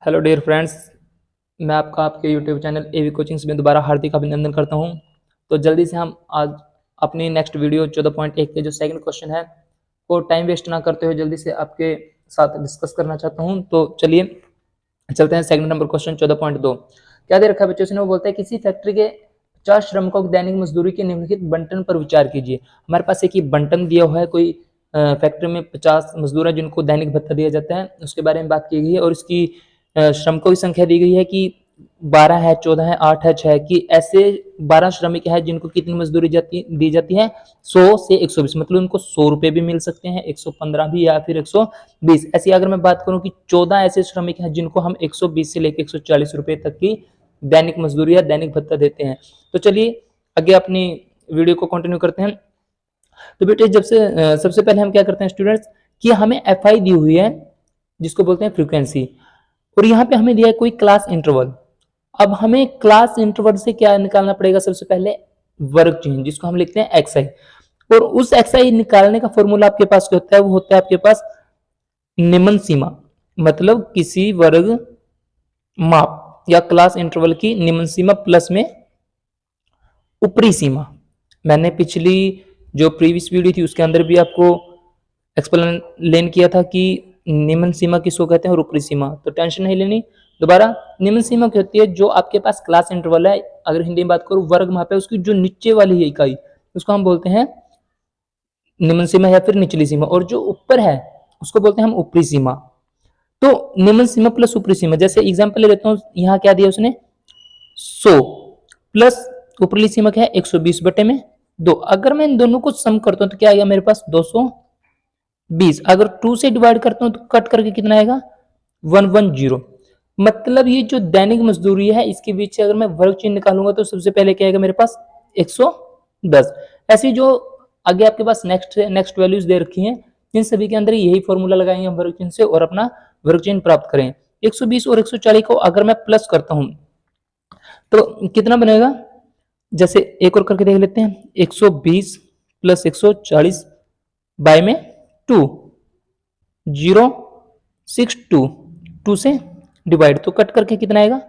Hello dear friends, मैं आपके YouTube channel एवी coachings में दोबारा हार्दिक अभिनंदन करता हूं। तो जल्दी से हम आज अपनी नेक्स्ट वीडियो 14.1 के जो सेकंड क्वेश्चन है वो टाइम वेस्ट ना करते हुए जल्दी से आपके साथ डिस्कस करना चाहता हूं। तो चलिए चलते हैं सेकंड नंबर क्वेश्चन 14.2। क्या दे रखा है बच्चों से? वो बोलता है किसी फैक्ट्री के 50 श्रमिकों की दैनिक मजदूरी के निम्नलिखित बंटन पर विचार कीजिए। हमारे पास एक ही बंटन दिया हुआ है, कोई फैक्ट्री में 50 मजदूर है जिनको दैनिक भत्ता दिया जाता है, उसके बारे में बात की गई है और इसकी श्रमिकों की संख्या दी गई है कि 12 है, 14 है, 8 है, 6 है, कि ऐसे 12 श्रमिक है जिनको कितनी मजदूरी दी जाती है 100 से 120, मतलब उनको 100 रुपए भी मिल सकते हैं, 115 भी या फिर 120। ऐसी अगर मैं बात करूं कि 14 ऐसे श्रमिक हैं जिनको हम 120 से लेकर 140 रुपए तक की दैनिक मजदूरी या दैनिक भत्ता देते हैं। तो चलिए आगे अपनी वीडियो को कंटिन्यू करते हैं। तो बेटे सबसे पहले हम क्या करते हैं स्टूडेंट्स कि हमें एफ आई दी हुई है जिसको बोलते हैं फ्रीक्वेंसी, और यहाँ पे हमें दिया है कोई क्लास इंटरवल। अब हमें क्लास इंटरवल से क्या निकालना पड़ेगा? सबसे पहले वर्ग चिन्ह जिसको हम लिखते हैं एक्स आई, और उस एक्स आई निकालने का फॉर्मूला आपके पास क्या होता है? वो होता है आपके पास निम्न सीमा, मतलब किसी वर्ग माप या क्लास इंटरवल की निम्न सीमा प्लस में ऊपरी सीमा। मैंने पिछली जो प्रीवियस वीडियो थी उसके अंदर भी आपको एक्सप्लेन किया था कि निम्न सीमा किसको कहते हैं और ऊपरी सीमा, तो टेंशन नहीं लेनी। दोबारा, निम्न सीमा क्या होती है? जो आपके पास क्लास इंटरवल है, अगर हिंदी में बात करूं वर्ग माप है, उसकी जो नीचे वाली है इकाई उसको हम बोलते हैं निम्न सीमा या फिर निचली सीमा, और जो ऊपर है उसको बोलते हैं हम ऊपरी सीमा। तो निम्न सीमा प्लस ऊपरी सीमा, जैसे एग्जाम्पल ले लेता हूँ, यहाँ क्या दिया उसने 100 प्लस ऊपरी सीमा क्या है 120 बटे में 2। अगर मैं इन दोनों को सम करता हूं तो क्या आएगा मेरे पास 220। अगर 2 से डिवाइड करता हूं तो कट करके कितना आएगा 110। मतलब ये जो दैनिक मजदूरी है इसके बीच से अगर मैं वर्ग चिन्ह निकालूंगा तो सबसे पहले क्या आएगा मेरे पास 110। ऐसी जो आगे आपके पास नेक्स्ट वैल्यूज दे रखी हैं इन सभी के अंदर यही फॉर्मूला लगाएंगे हम वर्ग चिन्ह से और अपना वर्ग चिन्ह प्राप्त करें। 120 और 140 को अगर मैं प्लस करता हूं तो कितना बनेगा? जैसे एक और करके देख लेते हैं, 120 प्लस 140 बाय में 2 062 2 से डिवाइड, तो कट करके कितना आएगा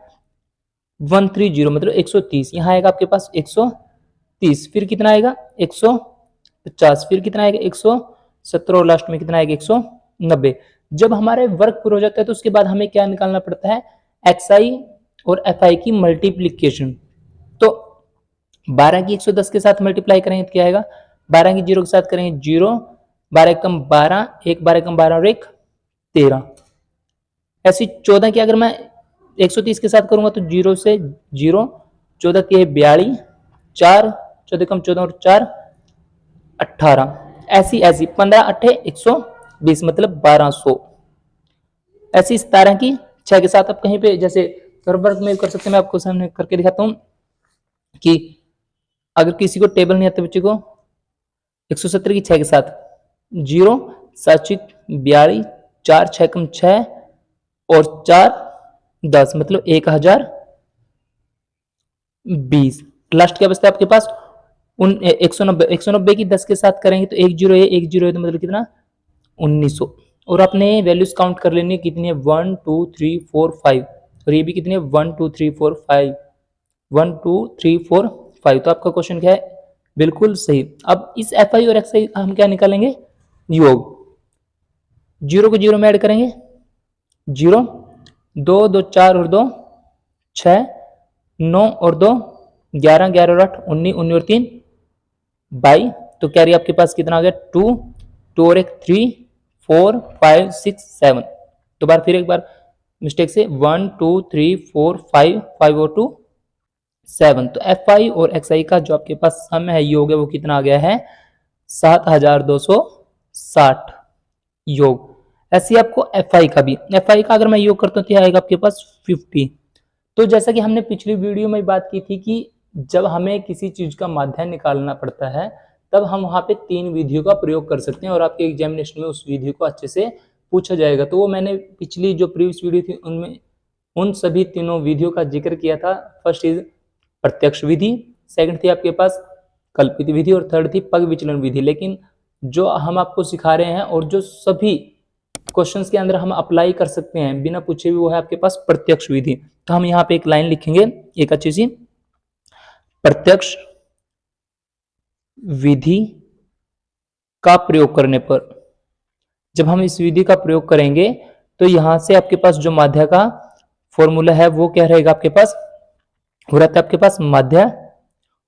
130, मतलब 130। यहाँ आएगा आपके पास 130, फिर कितना आएगा 150, फिर कितना आएगा 170 और लास्ट में कितना आएगा 190। जब हमारे वर्क पूरा हो जाता है तो उसके बाद हमें क्या निकालना पड़ता है? एक्स आई और एफ आई की मल्टीप्लीकेशन। तो 12 की 110 के साथ मल्टीप्लाई करेंगे तो क्या आएगा? 12 की 0 के साथ करेंगे 0, 12 कम 12, 1 12 कम 12 और 1 13। ऐसी 14 की अगर मैं 130 के साथ करूंगा तो 0 से 0, 14 की है 42, 4 14 कम 14 और 4 18। ऐसी ऐसी 15 8 120, मतलब 1200। ऐसी 17 की 6 के साथ आप कहीं पे जैसे वर्ग में कर सकते हैं, मैं आपको सामने करके दिखाता हूं कि अगर किसी को टेबल नहीं आता बच्चे को 170 की 6 के साथ 0 7 42, 4 6 कम 6 और 4 10, मतलब 1020। लास्ट क्या बचता है आपके पास? 190 की 10 के साथ करेंगे तो 1 0 है, 1 0 है तो मतलब कितना 1900। और आपने वैल्यूज काउंट कर लेनी है कितनी है 1 2 3 4 5, और ये भी कितनी है 1 2 3 4 5, 1 2 3 4 5। तो आपका क्वेश्चन क्या है? बिल्कुल सही। अब इस एफ आई और एक्स आई हम क्या निकालेंगे? योग। 0 को 0 में ऐड करेंगे 0, 2 2 4 और 2 6, 9 और 2 11, 11 और 8 19, 19 और 3 22। तो कैरी आपके पास कितना आ गया 2, 2 और 1 3 4 5 6 7। तो बार फिर एक बार मिस्टेक से 1 2 3 4 5 5 और 2 7। तो एफ आई और एक्स आई का जो आपके पास सम है योग है वो कितना आ गया है 7260 योग। ऐसे आपको एफ आई का भी, एफ आई का अगर मैं योग करता हूँ तो आएगा आपके पास 50। तो जैसा कि हमने पिछली वीडियो में बात की थी कि जब हमें किसी चीज का माध्य निकालना पड़ता है तब हम वहां पे 3 विधियों का प्रयोग कर सकते हैं और आपके एग्जामिनेशन में उस विधि को अच्छे से पूछा जाएगा। तो वो मैंने पिछली जो प्रीवियस वीडियो थी उनमें उन सभी तीनों विधियों का जिक्र किया था। फर्स्ट इज प्रत्यक्ष विधि, सेकंड थी आपके पास कल्पित विधि और थर्ड थी पग विचलन विधि। लेकिन जो हम आपको सिखा रहे हैं और जो सभी क्वेश्चंस के अंदर हम अप्लाई कर सकते हैं बिना पूछे भी, वो है आपके पास प्रत्यक्ष विधि। तो हम यहाँ पे एक लाइन लिखेंगे एक अच्छी सी, प्रत्यक्ष विधि का प्रयोग करने पर, जब हम इस विधि का प्रयोग करेंगे तो यहां से आपके पास जो माध्य का फॉर्मूला है वो क्या रहेगा आपके पास, हो रहता है आपके पास माध्य,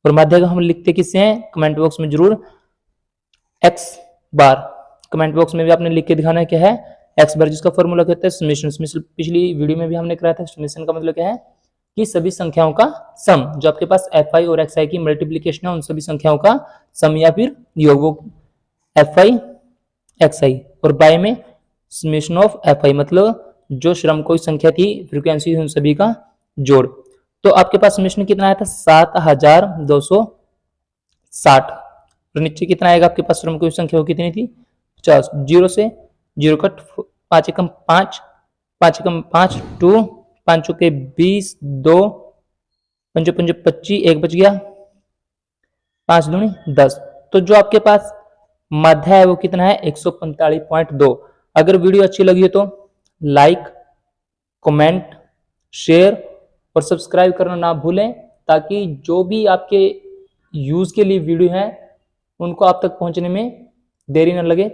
और माध्य का हम लिखते किससे हैं, कमेंट बॉक्स में जरूर x बार, कमेंट बॉक्स में भी आपने लिख के दिखाना है क्या है, x बार, जिसका फॉर्मूला क्या होता है समेशन। पिछली वीडियो में भी हमने कराया था, समेशन का मतलब क्या है कि सभी संख्याओं का सम, जो आपके पास fi और xi की मल्टीप्लीकेशन है उन सभी संख्याओं का सम या फिर योग, वो fi xi, और बाय में समेशन ऑफ fi, मतलब जो श्रम कोई संख्या की फ्रीक्वेंसी उन सभी का जोड़। तो आपके पास समेशन कितना आया था 7260, और नीचे कितना आएगा आपके पास श्रम कोई संख्या वो कितनी थी 50, जीरो से जीरो कट, 5 एकम 5, 5 एकम 5 2, 5 चौके 20, 2 पंजो पंजो 25, एक बच गया, 5 दूनी 10। तो जो आपके पास माध्य है वो कितना है 145.2। अगर वीडियो अच्छी लगी हो तो लाइक, कमेंट, शेयर और सब्सक्राइब करना ना भूलें, ताकि जो भी आपके यूज के लिए वीडियो है उनको आप तक पहुंचने में देरी न लगे।